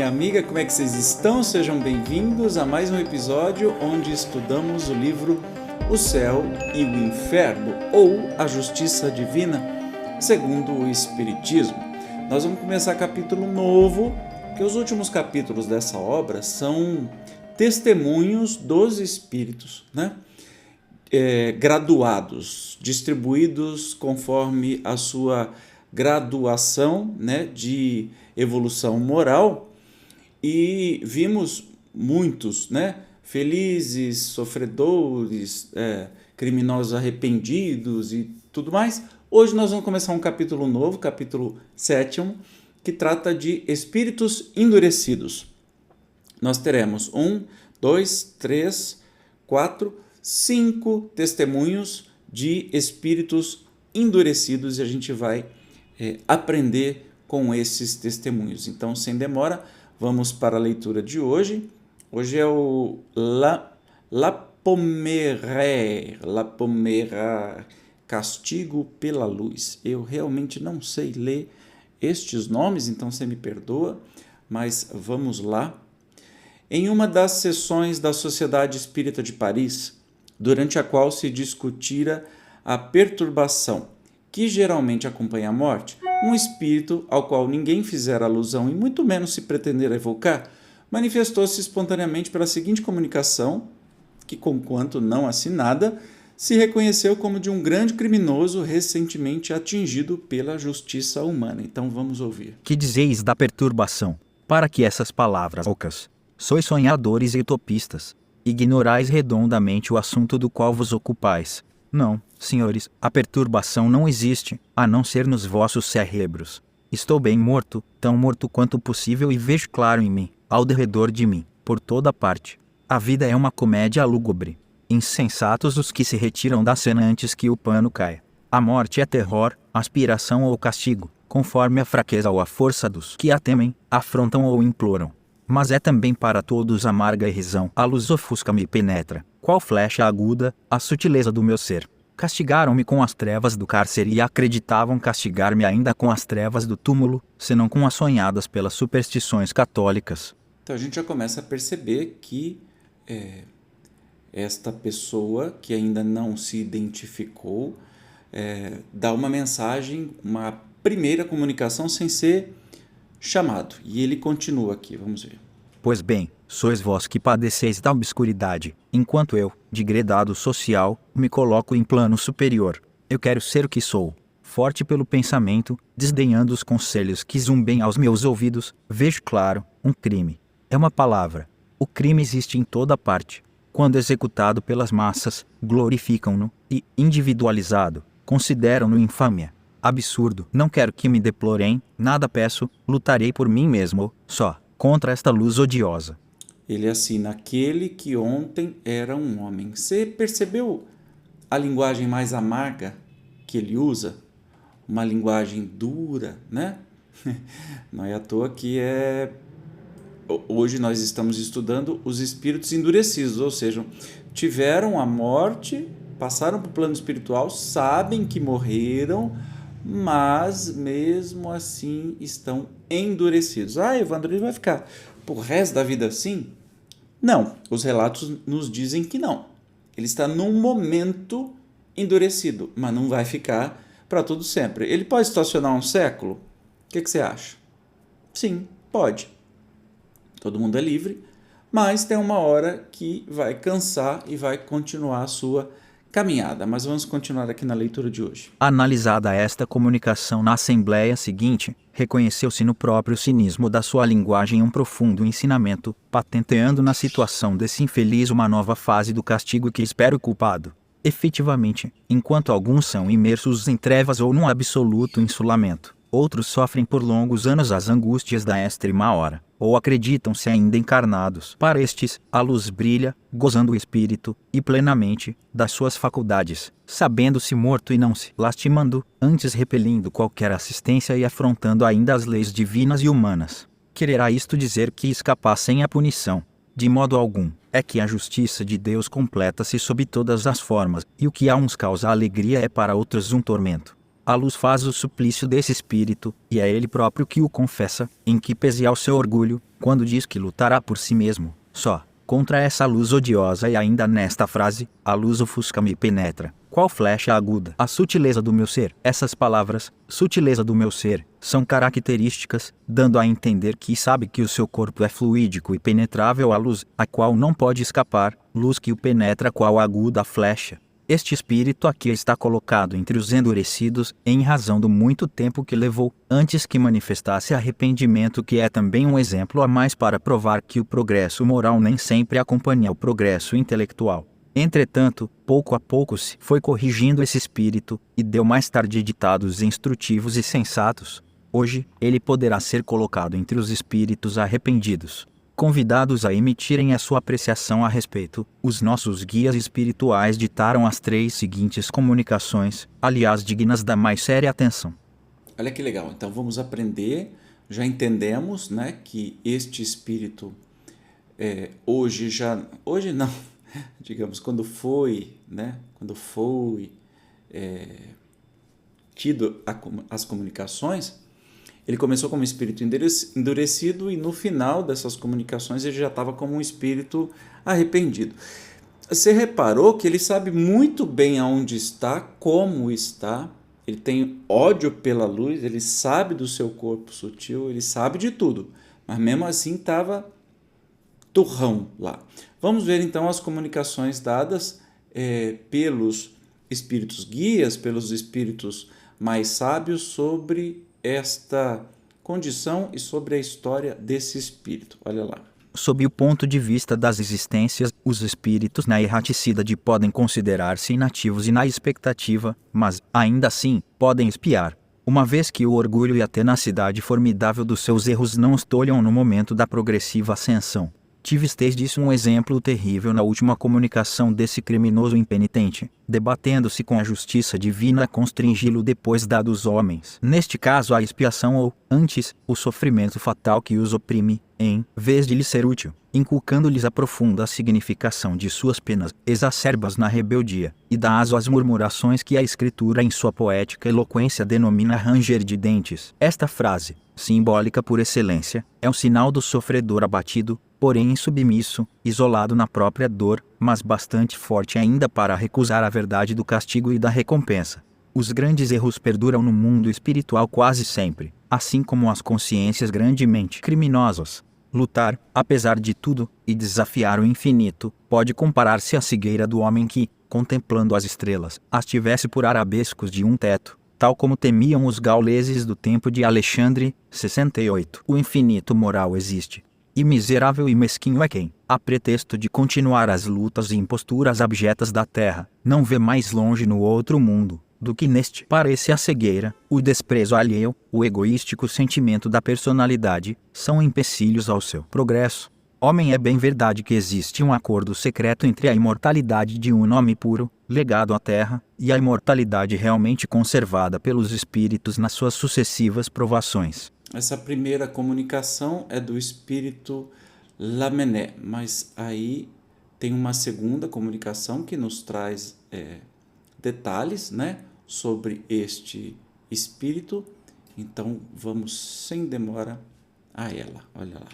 minha amiga, como é que vocês estão? Sejam bem-vindos a mais um episódio onde estudamos o livro O Céu e o Inferno, ou A Justiça Divina, segundo o Espiritismo. Nós vamos começar capítulo novo, que os últimos capítulos dessa obra são testemunhos dos Espíritos, né? Graduados, distribuídos conforme a sua graduação, né, de evolução moral, e vimos muitos, né, felizes, sofredores, criminosos arrependidos e tudo mais. Hoje nós vamos começar um capítulo novo, capítulo 7, que trata de espíritos endurecidos. Nós teremos 1, 2, 3, 4, 5 testemunhos de espíritos endurecidos e a gente vai aprender com esses testemunhos. Então, sem demora, vamos para a leitura de hoje. Hoje é o Lapomera, Castigo pela Luz. Eu realmente não sei ler estes nomes, então você me perdoa, mas vamos lá. Em uma das sessões da Sociedade Espírita de Paris, durante a qual se discutira a perturbação que geralmente acompanha a morte, um espírito ao qual ninguém fizera alusão e muito menos se pretendera evocar, manifestou-se espontaneamente pela seguinte comunicação, que, conquanto não assinada, se reconheceu como de um grande criminoso recentemente atingido pela justiça humana. Então vamos ouvir. Que dizeis da perturbação? Para que essas palavras ocas? Sois sonhadores e utopistas. Ignorais redondamente o assunto do qual vos ocupais. Não, senhores, a perturbação não existe, a não ser nos vossos cérebros. Estou bem morto, tão morto quanto possível e vejo claro em mim, ao derredor de mim, por toda parte. A vida é uma comédia lúgubre. Insensatos os que se retiram da cena antes que o pano caia. A morte é terror, aspiração ou castigo, conforme a fraqueza ou a força dos que a temem, afrontam ou imploram. Mas é também para todos amarga irrisão. A luz ofusca-me e penetra, qual flecha aguda, a sutileza do meu ser. Castigaram-me com as trevas do cárcere e acreditavam castigar-me ainda com as trevas do túmulo, senão com as sonhadas pelas superstições católicas. Então a gente já começa a perceber que esta pessoa que ainda não se identificou dá uma mensagem, uma primeira comunicação sem ser chamado. E ele continua aqui, vamos ver. Pois bem, sois vós que padeceis da obscuridade, enquanto eu, degradado social, me coloco em plano superior. Eu quero ser o que sou, forte pelo pensamento, desdenhando os conselhos que zumbem aos meus ouvidos, vejo claro, um crime. É uma palavra. O crime existe em toda parte. Quando executado pelas massas, glorificam-no e, individualizado, consideram-no infâmia. Absurdo, não quero que me deplorem, nada peço, lutarei por mim mesmo, só, contra esta luz odiosa. Ele assina aquele que ontem era um homem. Você percebeu a linguagem mais amarga que ele usa? Uma linguagem dura, né? Não é à toa que hoje nós estamos estudando os espíritos endurecidos, ou seja, tiveram a morte, passaram para o plano espiritual, sabem que morreram, mas mesmo assim estão endurecidos. Evandro, ele vai ficar pro resto da vida assim? Não, os relatos nos dizem que não. Ele está num momento endurecido, mas não vai ficar para todo sempre. Ele pode estacionar um século? O que você acha? Sim, pode. Todo mundo é livre, mas tem uma hora que vai cansar e vai continuar a sua caminhada, mas vamos continuar aqui na leitura de hoje. Analisada esta comunicação na assembleia seguinte, reconheceu-se no próprio cinismo da sua linguagem um profundo ensinamento, patenteando na situação desse infeliz uma nova fase do castigo que espera o culpado. Efetivamente, enquanto alguns são imersos em trevas ou num absoluto insulamento, outros sofrem por longos anos as angústias da extrema hora, ou acreditam-se ainda encarnados. Para estes, a luz brilha, gozando o espírito, e plenamente, das suas faculdades, sabendo-se morto e não se lastimando, antes repelindo qualquer assistência e afrontando ainda as leis divinas e humanas. Quererá isto dizer que escapassem à punição? De modo algum. É que a justiça de Deus completa-se sob todas as formas, e o que a uns causa alegria é para outros um tormento. A luz faz o suplício desse espírito, e é ele próprio que o confessa, em que pese ao seu orgulho, quando diz que lutará por si mesmo, só, contra essa luz odiosa. E ainda nesta frase, a luz ofusca-me e penetra, qual flecha aguda, a sutileza do meu ser. Essas palavras, sutileza do meu ser, são características, dando a entender que sabe que o seu corpo é fluídico e penetrável à luz, a qual não pode escapar, luz que o penetra qual aguda flecha. Este espírito aqui está colocado entre os endurecidos, em razão do muito tempo que levou, antes que manifestasse arrependimento, que é também um exemplo a mais para provar que o progresso moral nem sempre acompanha o progresso intelectual. Entretanto, pouco a pouco se foi corrigindo esse espírito, e deu mais tarde ditados instrutivos e sensatos. Hoje, ele poderá ser colocado entre os espíritos arrependidos. Convidados a emitirem a sua apreciação a respeito, os nossos guias espirituais ditaram as 3 seguintes comunicações, aliás dignas da mais séria atenção. Olha que legal, então vamos aprender, já entendemos, né, que este espírito hoje não, digamos, quando foi tido as comunicações, ele começou como espírito endurecido e no final dessas comunicações ele já estava como um espírito arrependido. Você reparou que ele sabe muito bem aonde está, como está, ele tem ódio pela luz, ele sabe do seu corpo sutil, ele sabe de tudo, mas mesmo assim estava turrão lá. Vamos ver então as comunicações dadas pelos espíritos guias, pelos espíritos mais sábios sobre esta condição e sobre a história desse espírito. Olha lá. Sob o ponto de vista das existências, os espíritos na erraticidade podem considerar-se inativos e na expectativa, mas, ainda assim, podem espiar. Uma vez que o orgulho e a tenacidade formidável dos seus erros não os tolham no momento da progressiva ascensão. Tivistes disso um exemplo terrível na última comunicação desse criminoso impenitente, debatendo-se com a justiça divina a constringi-lo depois da dos homens. Neste caso a expiação ou, antes, o sofrimento fatal que os oprime, em vez de lhes ser útil, inculcando-lhes a profunda significação de suas penas, exacerbas na rebeldia, e dá aso às murmurações que a Escritura em sua poética eloquência denomina ranger de dentes. Esta frase, simbólica por excelência, é um sinal do sofredor abatido, porém insubmisso, isolado na própria dor, mas bastante forte ainda para recusar a verdade do castigo e da recompensa. Os grandes erros perduram no mundo espiritual quase sempre, assim como as consciências grandemente criminosas. Lutar, apesar de tudo, e desafiar o infinito, pode comparar-se à cegueira do homem que, contemplando as estrelas, as tivesse por arabescos de um teto, tal como temiam os gauleses do tempo de Alexandre, 68. O infinito moral existe. E miserável e mesquinho é quem, a pretexto de continuar as lutas e imposturas abjetas da terra, não vê mais longe no outro mundo do que neste. Parece a cegueira, o desprezo alheio, o egoístico sentimento da personalidade, são empecilhos ao seu progresso. Homem, é bem verdade que existe um acordo secreto entre a imortalidade de um nome puro, legado à terra, e a imortalidade realmente conservada pelos espíritos nas suas sucessivas provações. Essa primeira comunicação é do espírito Lamennais, mas aí tem uma segunda comunicação que nos traz detalhes, né, sobre este espírito. Então vamos sem demora a ela. Olha lá.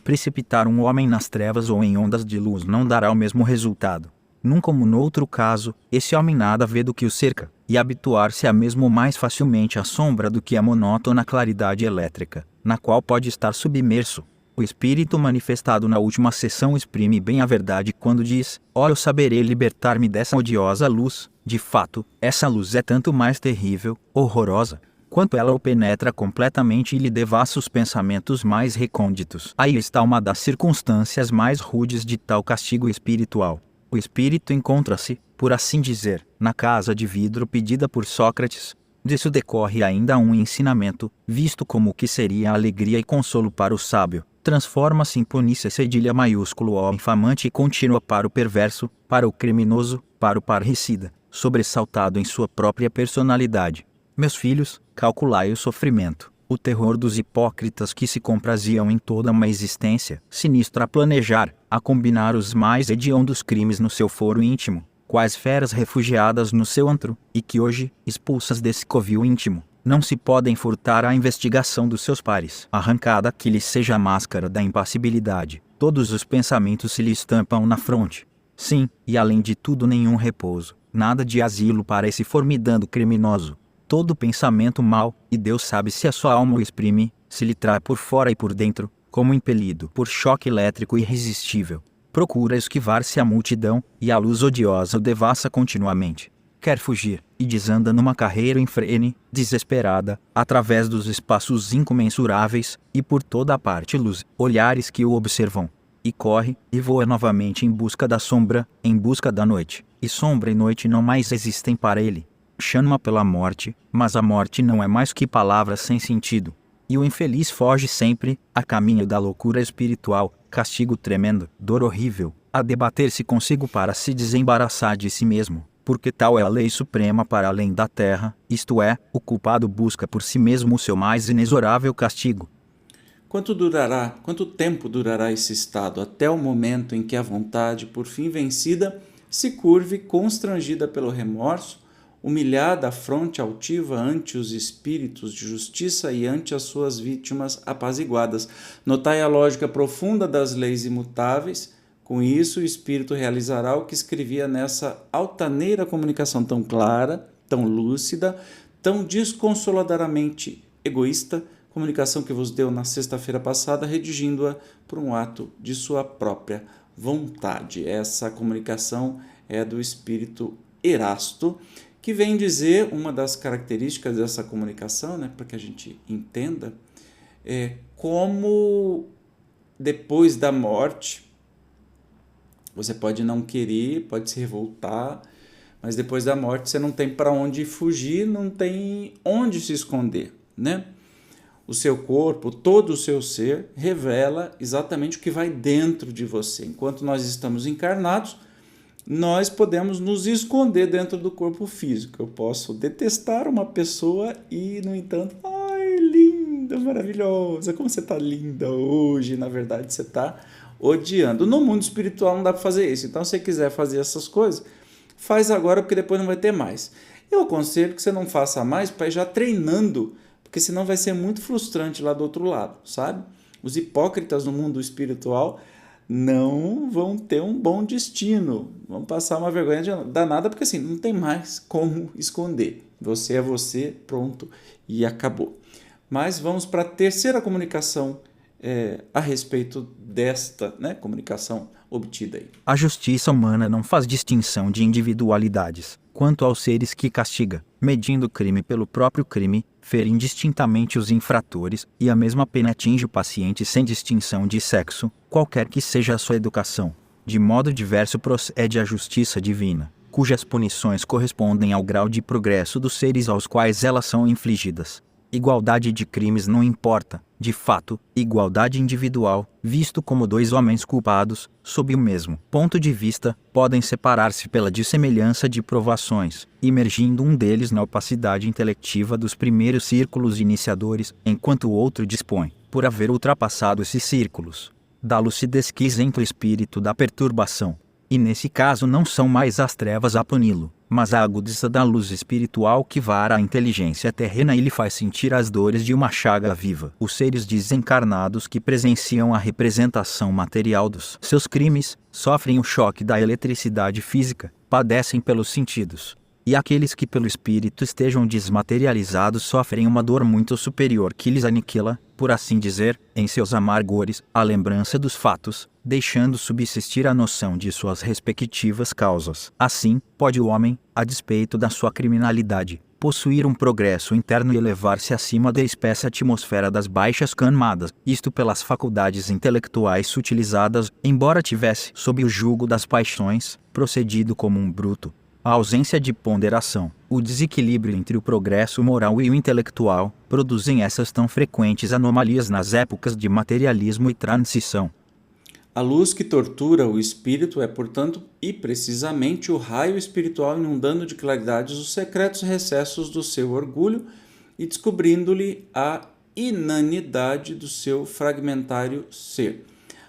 Precipitar um homem nas trevas ou em ondas de luz não dará o mesmo resultado. Num como no outro caso, esse homem nada vê do que o cerca, e habituar-se a mesmo mais facilmente à sombra do que à monótona claridade elétrica, na qual pode estar submerso. O Espírito manifestado na última sessão exprime bem a verdade quando diz: "Ora, eu saberei libertar-me dessa odiosa luz." De fato, essa luz é tanto mais terrível, horrorosa, quanto ela o penetra completamente e lhe devassa os pensamentos mais recônditos. Aí está uma das circunstâncias mais rudes de tal castigo espiritual. O espírito encontra-se, por assim dizer, na casa de vidro pedida por Sócrates. Disso decorre ainda um ensinamento, visto como o que seria alegria e consolo para o sábio, transforma-se em punícia cedilha maiúsculo O infamante e contínua para o perverso, para o criminoso, para o parricida, sobressaltado em sua própria personalidade. Meus filhos, calculai o sofrimento, o terror dos hipócritas que se compraziam em toda uma existência sinistra a planejar, a combinar os mais hediondos crimes no seu foro íntimo. quais feras refugiadas no seu antro, e que hoje, expulsas desse covil íntimo, não se podem furtar à investigação dos seus pares. Arrancada que lhes seja a máscara da impassibilidade, todos os pensamentos se lhe estampam na fronte. Sim, e além de tudo nenhum repouso, nada de asilo para esse formidando criminoso. Todo pensamento mau, e Deus sabe se a sua alma o exprime, se lhe trai por fora e por dentro, como impelido por choque elétrico irresistível. Procura esquivar-se à multidão, e a luz odiosa o devassa continuamente. Quer fugir, e desanda numa carreira infrene, desesperada, através dos espaços incomensuráveis, e por toda a parte luz, olhares que o observam. E corre, e voa novamente em busca da sombra, em busca da noite. E sombra e noite não mais existem para ele. Chama pela morte, mas a morte não é mais que palavras sem sentido. E o infeliz foge sempre, a caminho da loucura espiritual, castigo tremendo, dor horrível, a debater-se consigo para se desembaraçar de si mesmo, porque tal é a lei suprema para além da terra, isto é, o culpado busca por si mesmo o seu mais inexorável castigo. Quanto tempo durará esse estado, até o momento em que a vontade, por fim vencida, se curve constrangida pelo remorso, humilhada a fronte altiva ante os espíritos de justiça e ante as suas vítimas apaziguadas. Notai a lógica profunda das leis imutáveis. Com isso, o espírito realizará o que escrevia nessa altaneira comunicação tão clara, tão lúcida, tão desconsoladoramente egoísta, comunicação que vos deu na sexta-feira passada, redigindo-a por um ato de sua própria vontade. Essa comunicação é do espírito Erasto, que vem dizer, uma das características dessa comunicação, né, para que a gente entenda, como depois da morte, você pode não querer, pode se revoltar, mas depois da morte você não tem para onde fugir, não tem onde se esconder, né? O seu corpo, todo o seu ser, revela exatamente o que vai dentro de você. Enquanto nós estamos encarnados, nós podemos nos esconder dentro do corpo físico. Eu posso detestar uma pessoa e, no entanto, ai, linda, maravilhosa, como você está linda hoje. Na verdade, você está odiando. No mundo espiritual não dá para fazer isso. Então, se você quiser fazer essas coisas, faz agora, porque depois não vai ter mais. Eu aconselho que você não faça mais para ir já treinando, porque senão vai ser muito frustrante lá do outro lado, sabe? Os hipócritas no mundo espiritual não vão ter um bom destino, vão passar uma vergonha danada, porque assim, não tem mais como esconder. Você é você, pronto, e acabou. Mas vamos para a terceira comunicação a respeito desta, né, comunicação obtida aí. A justiça humana não faz distinção de individualidades quanto aos seres que castiga, medindo o crime pelo próprio crime, fere indistintamente os infratores, e a mesma pena atinge o paciente sem distinção de sexo, qualquer que seja a sua educação. De modo diverso procede a justiça divina, cujas punições correspondem ao grau de progresso dos seres aos quais elas são infligidas. Igualdade de crimes não importa, de fato, igualdade individual, visto como dois homens culpados, sob o mesmo ponto de vista, podem separar-se pela dissemelhança de provações, imergindo um deles na opacidade intelectiva dos primeiros círculos iniciadores, enquanto o outro dispõe, por haver ultrapassado esses círculos, da lucidez que isenta o espírito da perturbação. E nesse caso não são mais as trevas a puni-lo, mas a agudeza da luz espiritual que vara a inteligência terrena e lhe faz sentir as dores de uma chaga viva. Os seres desencarnados que presenciam a representação material dos seus crimes, sofrem o choque da eletricidade física, padecem pelos sentidos. E aqueles que pelo espírito estejam desmaterializados sofrem uma dor muito superior que lhes aniquila, por assim dizer, em seus amargores, a lembrança dos fatos, deixando subsistir a noção de suas respectivas causas. Assim, pode o homem, a despeito da sua criminalidade, possuir um progresso interno e elevar-se acima da espécie atmosfera das baixas camadas, isto pelas faculdades intelectuais sutilizadas, embora tivesse, sob o jugo das paixões, procedido como um bruto. A ausência de ponderação, o desequilíbrio entre o progresso moral e o intelectual, produzem essas tão frequentes anomalias nas épocas de materialismo e transição. A luz que tortura o espírito é, portanto, e precisamente o raio espiritual inundando de claridades os secretos recessos do seu orgulho e descobrindo-lhe a inanidade do seu fragmentário ser.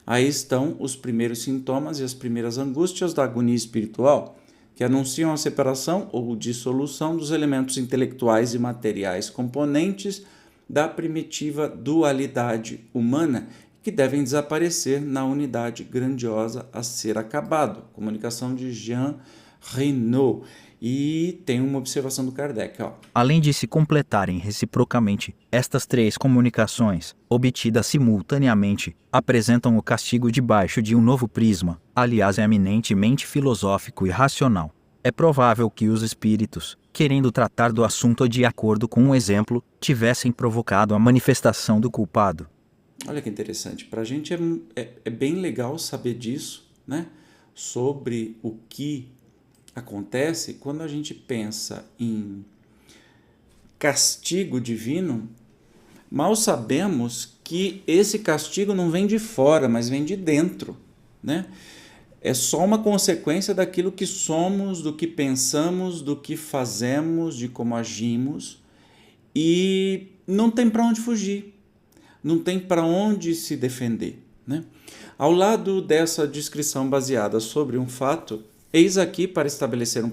Aí estão os primeiros sintomas e as primeiras angústias da agonia espiritual. que anunciam a separação ou dissolução dos elementos intelectuais e materiais componentes da primitiva dualidade humana, que devem desaparecer na unidade grandiosa a ser acabado. Comunicação de Jean Reynaud. E tem uma observação do Kardec. Além de se completarem reciprocamente, estas três comunicações, obtidas simultaneamente, apresentam o castigo debaixo de um novo prisma, aliás é eminentemente filosófico e racional. É provável que os espíritos, querendo tratar do assunto de acordo com um exemplo, tivessem provocado a manifestação do culpado. Olha que interessante, para a gente é bem legal saber disso, né? Sobre o que acontece quando a gente pensa em castigo divino. Mal sabemos que esse castigo não vem de fora, mas vem de dentro, né? É só uma consequência daquilo que somos, do que pensamos, do que fazemos, de como agimos, e não tem para onde fugir, não tem para onde se defender, né? Ao lado dessa descrição baseada sobre um fato, eis aqui para estabelecer um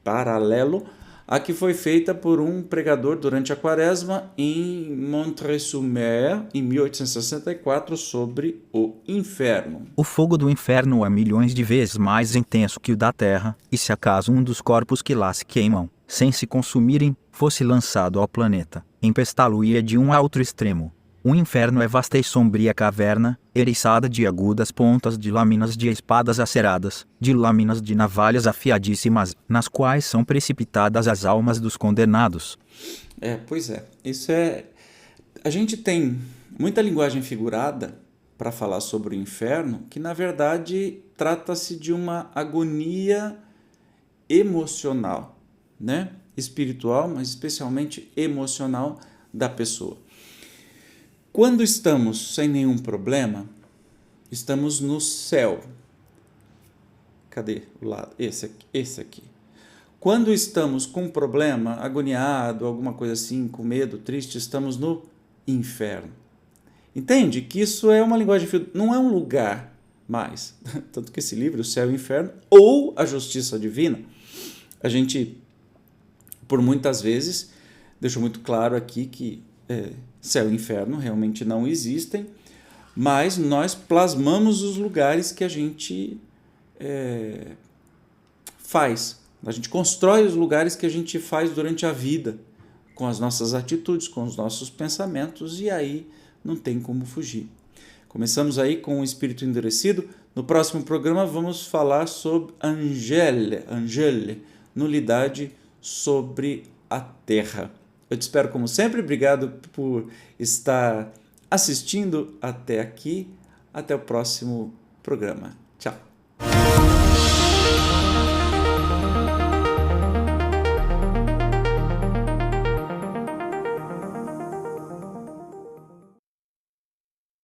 paralelo a que foi feita por um pregador durante a Quaresma em Montreuil-sur-Mer, em 1864, sobre o inferno. O fogo do inferno é milhões de vezes mais intenso que o da terra, e se acaso um dos corpos que lá se queimam, sem se consumirem, fosse lançado ao planeta, empestá-lo-ia de um a outro extremo. O inferno é vasta e sombria caverna, eriçada de agudas pontas de lâminas de espadas aceradas, de lâminas de navalhas afiadíssimas, nas quais são precipitadas as almas dos condenados. Pois é. Isso é... A gente tem muita linguagem figurada para falar sobre o inferno, que na verdade trata-se de uma agonia emocional, né? Espiritual, mas especialmente emocional da pessoa. Quando estamos sem nenhum problema, estamos no céu. Cadê o lado? Esse aqui. Quando estamos com um problema, agoniado, alguma coisa assim, com medo, triste, estamos no inferno. Entende que isso é uma linguagem, não é um lugar mais. Tanto que esse livro, O Céu e o Inferno, ou A Justiça Divina, a gente, por muitas vezes, deixou muito claro aqui que céu e inferno realmente não existem, mas nós plasmamos os lugares que a gente faz. A gente constrói os lugares que a gente faz durante a vida, com as nossas atitudes, com os nossos pensamentos, e aí não tem como fugir. Começamos aí com o espírito endurecido. No próximo programa vamos falar sobre Angele, nulidade sobre a Terra. Eu te espero como sempre, obrigado por estar assistindo até aqui. Até o próximo programa. Tchau.